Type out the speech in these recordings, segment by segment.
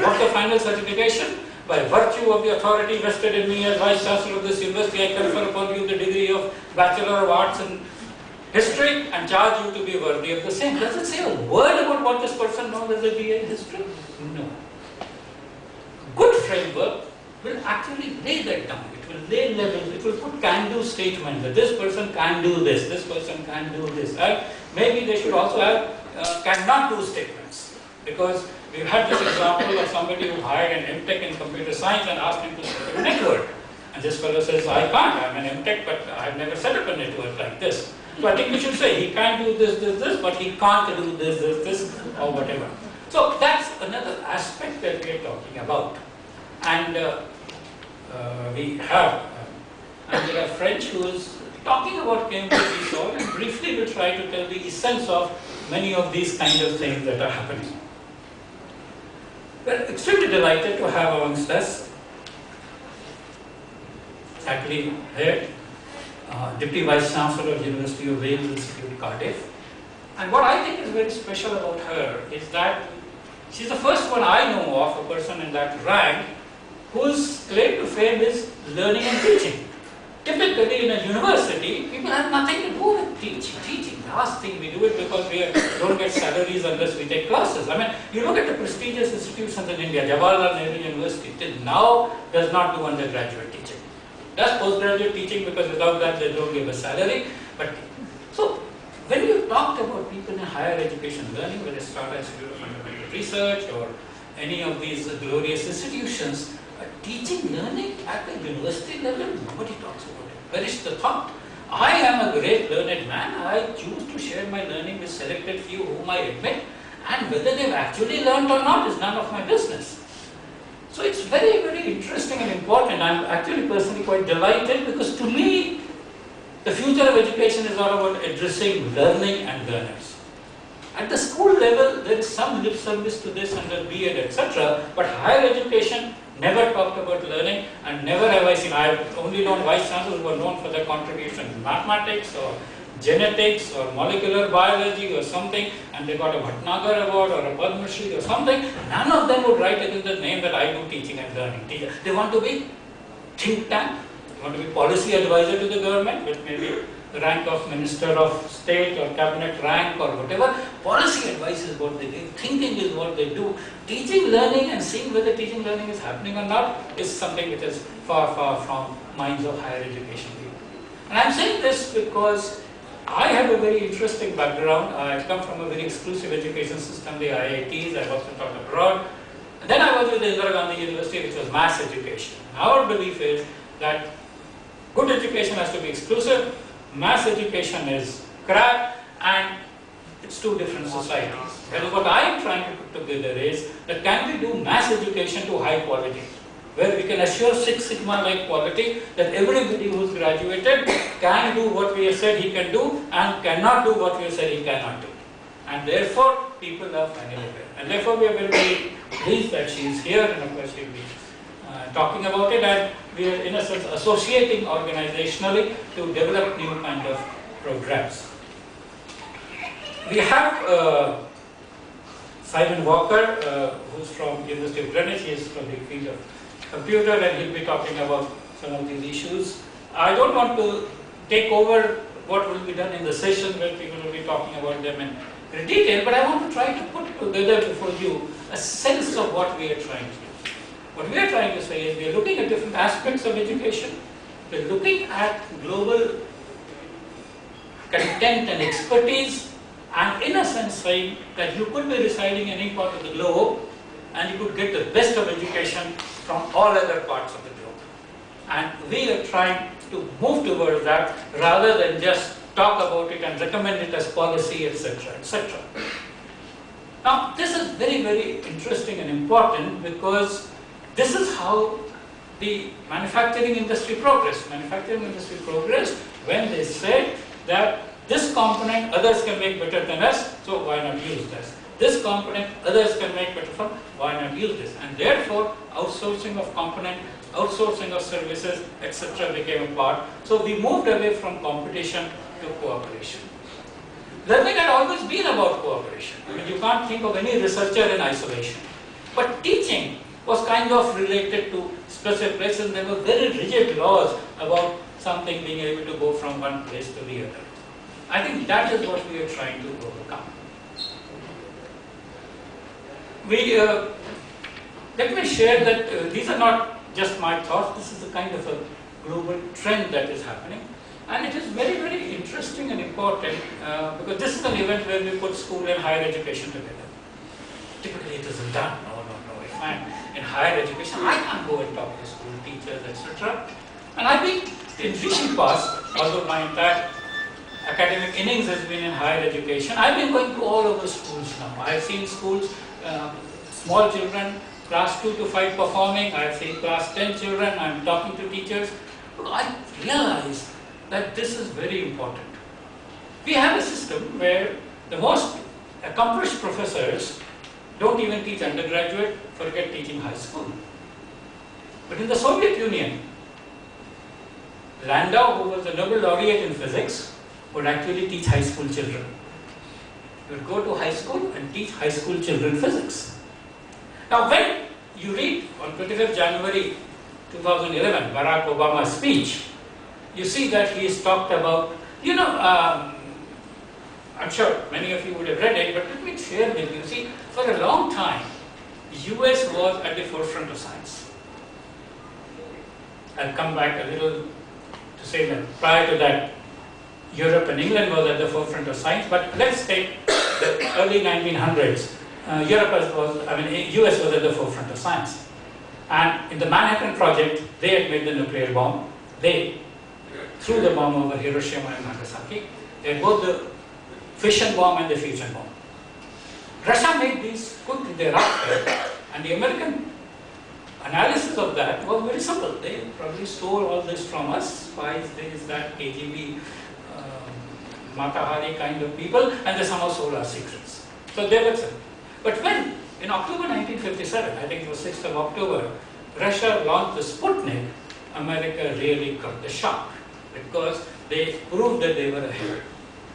What's the final certification? By virtue of the authority vested in me as Vice Chancellor of this university, I confer upon you the degree of Bachelor of Arts in History and charge you to be worthy of the same. Does it say a word about what this person knows as a BA in history? No. Good framework will actually lay that down. It will lay levels. It will put can-do statements that this person can do this person can do this. And maybe they should also have cannot do statements, because we've had this example of somebody who hired an MTech in computer science and asked him to set up a network. And this fellow says, I can't, I'm an MTech, but I've never set up a network like this. So I think we should say he can do this, but he can't do this, or whatever. So that's another aspect that we are talking about. And we have Angela French, who is talking about Cambridge ESOL, and briefly will try to tell the essence of many of these kind of things that are happening. We're extremely delighted to have amongst us Jacqueline Head, Deputy Vice Chancellor of University of Wales Institute, Cardiff. And what I think is very special about her is that she's the first one I know of, a person in that rank, whose claim to fame is learning and teaching. Typically in a university, people have nothing to do with teaching. The last thing we do it because we don't get salaries unless we take classes. I mean, you look at the prestigious institutions in India, Jawaharlal Nehru University till now does not do undergraduate teaching. Does postgraduate teaching because without that they don't give a salary. But so when you talked about people in higher education learning, whether it's Tata Institute of Fundamental Research or any of these glorious institutions, teaching learning at the university level, nobody talks about it. Where is the thought? I am a great learned man, I choose to share my learning with selected few whom I admit, and whether they've actually learned or not is none of my business. So it's very, very interesting and important. I'm actually personally quite delighted, because to me, the future of education is all about addressing learning and learners. At the school level, there is some lip service to this under B.Ed, etc. But higher education never talked about learning, and never have I seen. I have only known vice chancellors who are known for their contribution in mathematics or genetics or molecular biology or something, and they got a Bhatnagar award or a Padma Shri or something. None of them would write it in the name that I do teaching and learning. They want to be think tank, they want to be policy advisor to the government, with maybe the rank of Minister of State or Cabinet rank or whatever. Policy advice is what they give, thinking is what they do. Teaching, learning and seeing whether teaching, learning is happening or not is something which is far, far from minds of higher education people. And I'm saying this because I have a very interesting background. I come from a very exclusive education system, the IITs. I've also taught abroad. And then I was with the Indira Gandhi University, which was mass education. Our belief is that good education has to be exclusive, mass education is crap, and it's two different societies. And what I am trying to put together is that can we do mass education to high quality, where we can assure Six Sigma like quality, that everybody who's graduated can do what we have said he can do and cannot do what we have said he cannot do. And therefore, people are finally aware. And therefore, we are very, very pleased that she is here, and of course she will be talking about it, and we are in a sense associating organizationally to develop new kind of programs. We have Simon Walker, who's from University of Greenwich. He is from the field of computer, and he'll be talking about some of these issues. I don't want to take over what will be done in the session where people will be talking about them in detail, but I want to try to put together before you a sense of what we are trying to do. What we are trying to say is we are looking at different aspects of education. We are looking at global content and expertise, and in a sense saying that you could be residing in any part of the globe and you could get the best of education from all other parts of the globe. And we are trying to move towards that rather than just talk about it and recommend it as policy, etc., etc. Now, this is very, very interesting and important, because this is how the manufacturing industry progressed. Manufacturing industry progressed when they said that this component others can make better than us, so why not use this? This component others can make better from, why not use this? And therefore, outsourcing of component, outsourcing of services, etc. became a part. So we moved away from competition to cooperation. Learning had always been about cooperation. I mean, you can't think of any researcher in isolation. But teaching was kind of related to specific places. There were very rigid laws about something being able to go from one place to the other. I think that is what we are trying to overcome. Let me share that these are not just my thoughts, this is a kind of a global trend that is happening. And it is very, very interesting and important because this is an event where we put school and higher education together. Typically it isn't done. No. If I'm in higher education, I can't go and talk to school teachers, etc. And I think in recent past, although my entire academic innings has been in higher education, I've been going to all over schools now. I've seen schools, small children, class 2 to 5 performing. I've seen class 10 children. I'm talking to teachers. I realize that this is very important. We have a system where the most accomplished professors don't even teach undergraduate, forget teaching high school. But in the Soviet Union, Landau, who was a Nobel laureate in physics, would actually teach high school children. He would go to high school and teach high school children physics. Now when you read on 25th January 2011, Barack Obama's speech, you see that he has talked about, I'm sure many of you would have read it, but let me share with you. See, for a long time, US was at the forefront of science. I'll come back a little to say that prior to that, Europe and England was at the forefront of science, but let's take the early 1900s. US was at the forefront of science. And in the Manhattan Project, they had made the nuclear bomb. They threw the bomb over Hiroshima and Nagasaki. They had both the fission bomb and the fusion bomb. Russia made these quickly thereafter, and the American analysis of that was very simple. They probably stole all this from us, spies, this, that, KGB, Matahari kind of people, and they somehow stole our secrets. So they were simple. But when, in October 1957, I think it was 6th of October, Russia launched the Sputnik, America really got the shock because they proved that they were ahead.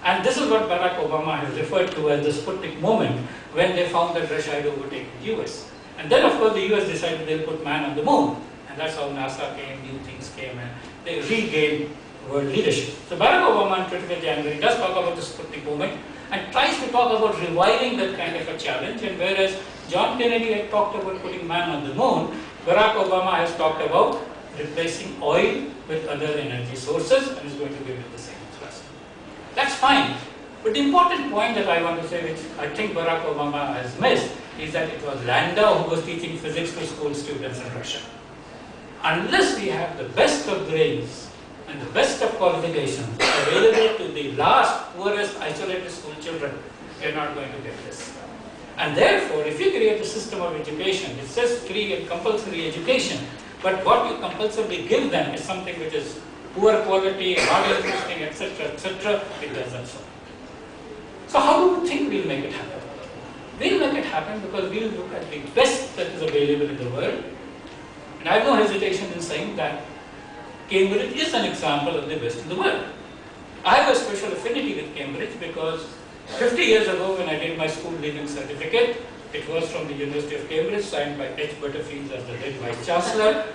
And this is what Barack Obama has referred to as the Sputnik moment, when they found that Russia had overtaken the US. And then of course the US decided they'll put man on the moon. And that's how NASA came, new things came, and they regained world leadership. So Barack Obama on 25th January does talk about the Sputnik moment and tries to talk about reviving that kind of a challenge. And whereas John Kennedy had talked about putting man on the moon, Barack Obama has talked about replacing oil with other energy sources and is going to give it the same thrust. That's fine. But the important point that I want to say, which I think Barack Obama has missed, is that it was Landau who was teaching physics to school students in Russia. Unless we have the best of brains and the best of qualifications available to the last, poorest, isolated school children, we are not going to get this. And therefore, if you create a system of education, it says free and compulsory education, but what you compulsorily give them is something which is poor quality, not interesting, etc., it doesn't so. So how do you think we'll make it happen? We'll make it happen because we'll look at the best that is available in the world. And I have no hesitation in saying that Cambridge is an example of the best in the world. I have a special affinity with Cambridge because 50 years ago when I did my school leaving certificate, it was from the University of Cambridge, signed by H. Butterfield as the head Vice Chancellor,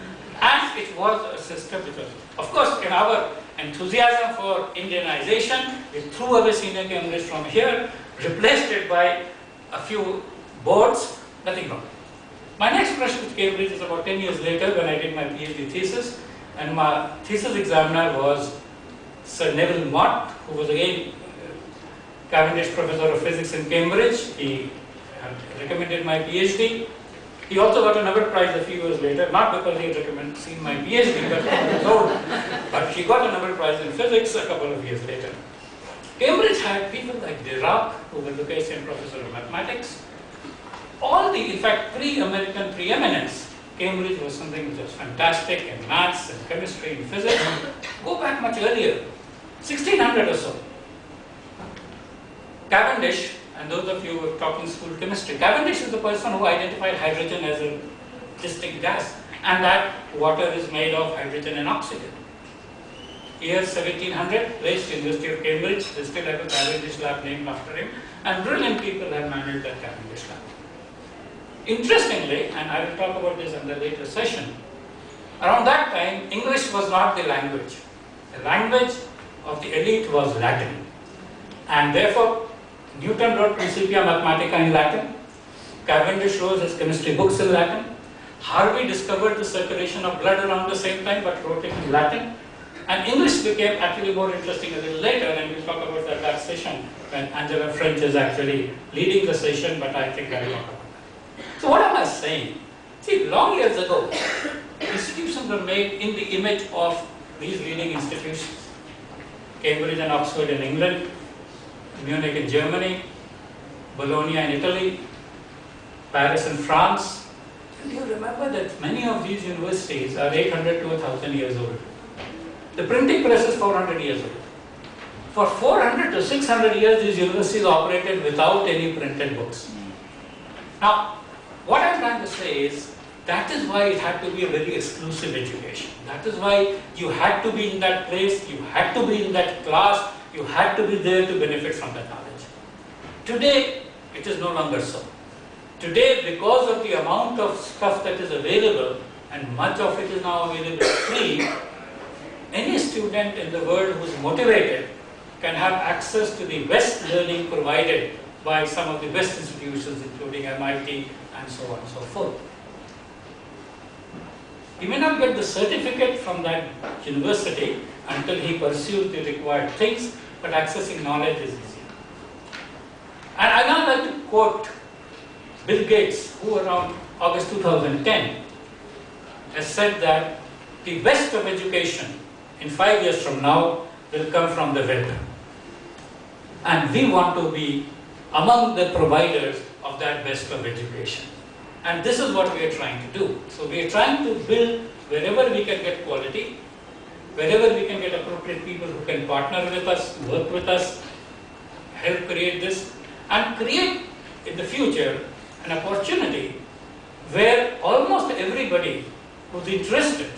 and it was a system which was, of course, in our enthusiasm for Indianization, we threw away senior Cambridge from here, replaced it by a few boards, nothing wrong. My next brush with Cambridge is about 10 years later when I did my PhD thesis, and my thesis examiner was Sir Neville Mott, who was again Cavendish Professor of Physics in Cambridge. He had recommended my PhD. He also got a Nobel Prize a few years later, not because he had seen my PhD, but he got a Nobel Prize in Physics a couple of years later. Cambridge had people like Dirac, who was the Lucasian Professor of Mathematics. In fact, pre-American preeminence, Cambridge was something which was fantastic in maths and chemistry and physics. Go back much earlier, 1600 or so. Cavendish, and those of you who are talking school chemistry, Cavendish is the person who identified hydrogen as a distinct gas, and that water is made of hydrogen and oxygen. Year 1700, placed University of Cambridge, they still have a Cavendish lab named after him, and brilliant people have managed that Cavendish lab. Interestingly, and I will talk about this in the later session, around that time, English was not the language. The language of the elite was Latin. And therefore, Newton wrote Principia Mathematica in Latin. Cavendish wrote his chemistry books in Latin. Harvey discovered the circulation of blood around the same time, but wrote it in Latin. And English became actually more interesting a little later, and we'll talk about that session when Angela French is actually leading the session, but I think I will talk about that. So what am I saying? See, long years ago, institutions were made in the image of these leading institutions. Cambridge and Oxford in England, Munich in Germany, Bologna in Italy, Paris in France. And you remember that many of these universities are 800 to 1,000 years old. The printing press is 400 years old. For 400 to 600 years, these universities operated without any printed books. Now, what I'm trying to say is, that is why it had to be a very exclusive education. That is why you had to be in that place, you had to be in that class, you had to be there to benefit from that knowledge. Today, it is no longer so. Today, because of the amount of stuff that is available, and much of it is now available free, any student in the world who is motivated can have access to the best learning provided by some of the best institutions, including MIT and so on and so forth. He may not get the certificate from that university until he pursues the required things, but accessing knowledge is easier. And I now like to quote Bill Gates, who around August 2010 has said that the best of education in 5 years from now will come from the web. And we want to be among the providers of that best of education. And this is what we are trying to do. So we are trying to build wherever we can get quality, wherever we can get appropriate people who can partner with us, work with us, help create this, and create in the future an opportunity where almost everybody who's interested